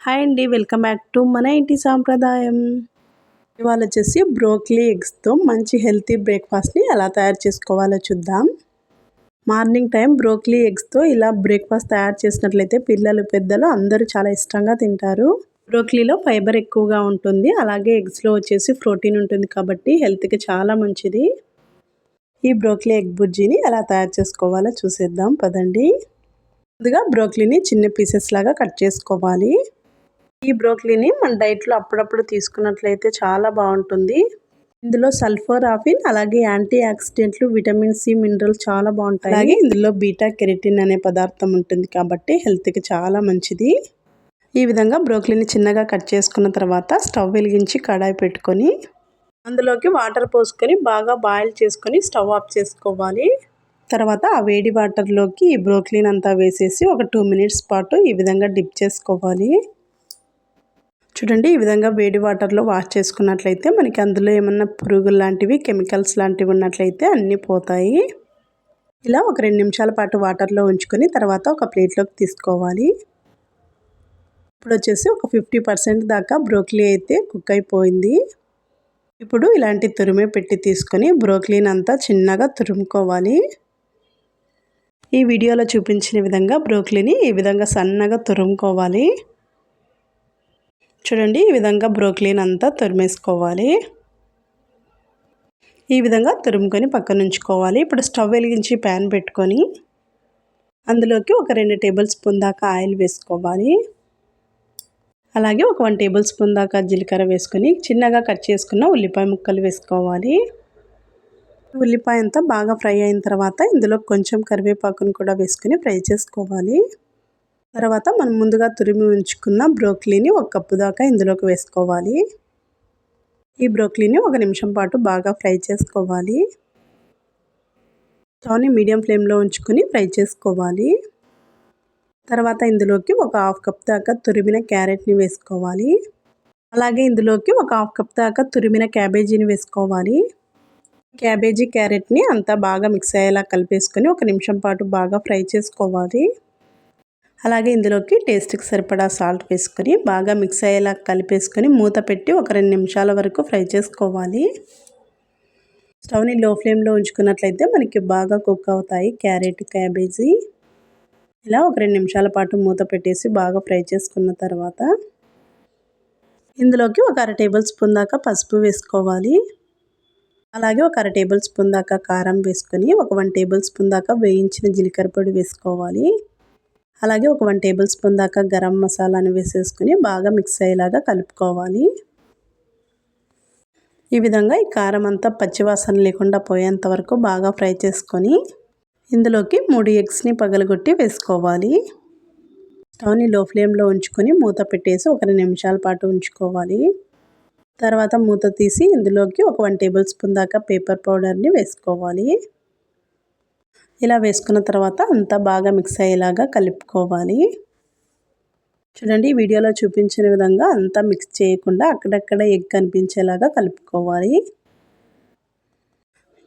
Hi అండి, welcome back to మన ఇంటి సాంప్రదాయం. ఇవాళ వచ్చేసి బ్రోకలీ ఎగ్స్తో మంచి హెల్తీ బ్రేక్ఫాస్ట్ని ఎలా తయారు చేసుకోవాలో చూద్దాం. మార్నింగ్ టైం బ్రోకలీ ఎగ్స్తో ఇలా బ్రేక్ఫాస్ట్ తయారు చేసినట్లయితే పిల్లలు పెద్దలు అందరూ చాలా ఇష్టంగా తింటారు. బ్రోకలీలో ఫైబర్ ఎక్కువగా ఉంటుంది, అలాగే ఎగ్స్లో వచ్చేసి ప్రోటీన్ ఉంటుంది కాబట్టి హెల్త్కి చాలా మంచిది. ఈ బ్రోకలీ ఎగ్ బుర్జీని ఎలా తయారు చేసుకోవాలో చూసేద్దాం పదండి. ముందుగా బ్రోకలీని చిన్న పీసెస్ లాగా కట్ చేసుకోవాలి. ఈ బ్రోకలీని మన డైట్లో అప్పుడప్పుడు తీసుకున్నట్లయితే చాలా బాగుంటుంది. ఇందులో సల్ఫోరాఫిన్ అలాగే యాంటీ ఆక్సిడెంట్లు, విటమిన్ సి, మినరల్స్ చాలా బాగుంటాయి. అలాగే ఇందులో బీటా కెరటిన్ అనే పదార్థం ఉంటుంది కాబట్టి హెల్త్కి చాలా మంచిది. ఈ విధంగా బ్రోకలీని చిన్నగా కట్ చేసుకున్న తర్వాత స్టవ్ వెలిగించి కడాయి పెట్టుకొని అందులోకి వాటర్ పోసుకొని బాగా బాయిల్ చేసుకొని స్టవ్ ఆఫ్ చేసుకోవాలి. తర్వాత ఆ వేడి వాటర్లోకి ఈ బ్రోకలీని అంతా వేసేసి ఒక 2 మినిట్స్ పాటు ఈ విధంగా డిప్ చేసుకోవాలి. చూడండి, ఈ విధంగా వేడి వాటర్లో వాష్ చేసుకున్నట్లయితే మనకి అందులో ఏమన్నా పురుగులు లాంటివి, కెమికల్స్ లాంటివి ఉన్నట్లయితే అన్నీ పోతాయి. ఇలా ఒక 2 నిమిషాల పాటు వాటర్లో ఉంచుకొని తర్వాత ఒక ప్లేట్లోకి తీసుకోవాలి. ఇప్పుడు వచ్చేసి ఒక 50% దాకా బ్రోకలీ అయితే కుక్ అయిపోయింది. ఇప్పుడు ఇలాంటి తురిమే పెట్టి తీసుకొని బ్రోకలీని అంతా చిన్నగా తురుముకోవాలి. ఈ వీడియోలో చూపించిన విధంగా బ్రోకలీని ఈ విధంగా సన్నగా తురుముకోవాలి. చూడండి, ఈ విధంగా బ్రోకలీని అంతా తురిమేసుకోవాలి. ఈ విధంగా తురుముకొని పక్కన ఉంచుకోవాలి. ఇప్పుడు స్టవ్ వెలిగించి ప్యాన్ పెట్టుకొని అందులోకి ఒక 2 టేబుల్ స్పూన్ దాకా ఆయిల్ వేసుకోవాలి. అలాగే ఒక 1 టేబుల్ స్పూన్ దాకా జీలకర్ర వేసుకొని చిన్నగా కట్ చేసుకున్న ఉల్లిపాయ ముక్కలు వేసుకోవాలి. ఉల్లిపాయ అంతా బాగా ఫ్రై అయిన తర్వాత ఇందులో కొంచెం కరివేపాకును కూడా వేసుకొని ఫ్రై చేసుకోవాలి. తర్వాత మనం ముందుగా తురిమి ఉంచుకున్న బ్రోకలీని 1 కప్పు దాకా ఇందులోకి వేసుకోవాలి. ఈ బ్రోకలీని 1 నిమిషం పాటు బాగా ఫ్రై చేసుకోవాలి. స్టవ్ని మీడియం ఫ్లేమ్లో ఉంచుకొని ఫ్రై చేసుకోవాలి. తర్వాత ఇందులోకి ఒక 1/2 కప్ దాకా తురిమిన క్యారెట్ని వేసుకోవాలి. అలాగే ఇందులోకి ఒక 1/2 కప్ దాకా తురిమిన క్యాబేజీని వేసుకోవాలి. క్యాబేజీ, క్యారెట్ని అంతా బాగా మిక్స్ అయ్యేలా కలిపేసుకొని 1 నిమిషం పాటు బాగా ఫ్రై చేసుకోవాలి. అలాగే ఇందులోకి టేస్ట్కి సరిపడా సాల్ట్ వేసుకొని బాగా మిక్స్ అయ్యేలా కలిపేసుకొని మూత పెట్టి ఒక 2 నిమిషాల వరకు ఫ్రై చేసుకోవాలి. స్టవ్ని లో ఫ్లేమ్లో ఉంచుకున్నట్లయితే మనకి బాగా కుక్ అవుతాయి క్యారెట్, క్యాబేజీ. ఇలా ఒక 2 నిమిషాల పాటు మూత పెట్టేసి బాగా ఫ్రై చేసుకున్న తర్వాత ఇందులోకి ఒక 1/2 టేబుల్ స్పూన్ దాకా పసుపు వేసుకోవాలి. అలాగే ఒక 1/2 టేబుల్ స్పూన్ దాకా కారం వేసుకొని ఒక 1 టేబుల్ స్పూన్ దాకా వేయించిన జీలకర్ర పొడి వేసుకోవాలి. అలాగే ఒక 1 టేబుల్ స్పూన్ దాకా గరం మసాలాను వేసేసుకొని బాగా మిక్స్ అయ్యేలాగా కలుపుకోవాలి. ఈ విధంగా ఈ కారం అంతా పచ్చివాసన లేకుండా పోయేంత వరకు బాగా ఫ్రై చేసుకొని ఇందులోకి 3 ఎగ్స్ని పగలగొట్టి వేసుకోవాలి. స్టవ్ని లో ఫ్లేమ్లో ఉంచుకొని మూత పెట్టేసి ఒక 2 నిమిషాల పాటు ఉంచుకోవాలి. తర్వాత మూత తీసి ఇందులోకి ఒక 1 టేబుల్ స్పూన్ దాకా పేపర్ పౌడర్ని వేసుకోవాలి. ఇలా వేసుకున్న తర్వాత అంతా బాగా మిక్స్ అయ్యేలాగా కలుపుకోవాలి. చూడండి, వీడియోలో చూపించిన విధంగా అంతా మిక్స్ చేయకుండా అక్కడక్కడ ఎగ్ కనిపించేలాగా కలుపుకోవాలి.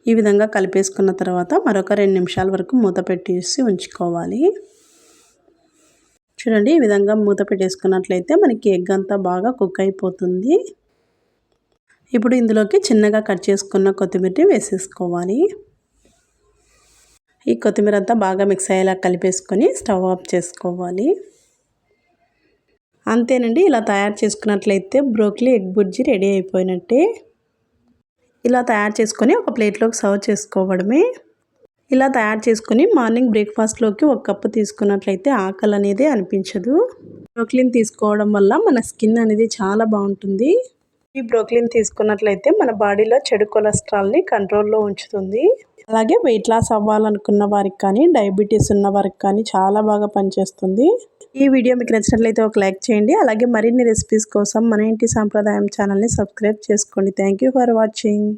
ఈ విధంగా కలిపేసుకున్న తర్వాత మరొక 2 నిమిషాల వరకు మూత పెట్టేసి ఉంచుకోవాలి. చూడండి, ఈ విధంగా మూత పెట్టేసుకున్నట్లయితే మనకి ఎగ్ అంతా బాగా కుక్ అయిపోతుంది. ఇప్పుడు ఇందులోకి చిన్నగా కట్ చేసుకున్న కొత్తిమీరని వేసేసుకోవాలి. ఈ కొత్తిమీర అంతా బాగా మిక్స్ అయ్యేలా కలిపేసుకొని స్టవ్ ఆఫ్ చేసుకోవాలి. అంతేనండి, ఇలా తయారు చేసుకున్నట్లయితే బ్రోకలీ ఎగ్ బుర్జీ రెడీ అయిపోయినట్టే. ఇలా తయారు చేసుకొని ఒక ప్లేట్లోకి సర్వ్ చేసుకోవడమే. ఇలా తయారు చేసుకొని మార్నింగ్ బ్రేక్ఫాస్ట్లోకి 1 కప్పు తీసుకున్నట్లయితే ఆకలి అనేది అనిపించదు. బ్రోకలీని తీసుకోవడం వల్ల మన స్కిన్ అనేది చాలా బాగుంటుంది. ఈ బ్రోకలీని తీసుకున్నట్లయితే మన బాడీలో చెడు కొలెస్ట్రాల్ని కంట్రోల్లో ఉంచుతుంది. అలాగే వెయిట్ లాస్ అవ్వాలనుకున్న వారికి కానీ, డయాబెటీస్ ఉన్న వారికి కానీ చాలా బాగా పనిచేస్తుంది. ఈ వీడియో మీకు నచ్చినట్లయితే ఒక లైక్ చేయండి. అలాగే మరిన్ని రెసిపీస్ కోసం మన ఇంటి సాంప్రదాయం ఛానల్ని సబ్స్క్రైబ్ చేసుకోండి. Thank you for watching.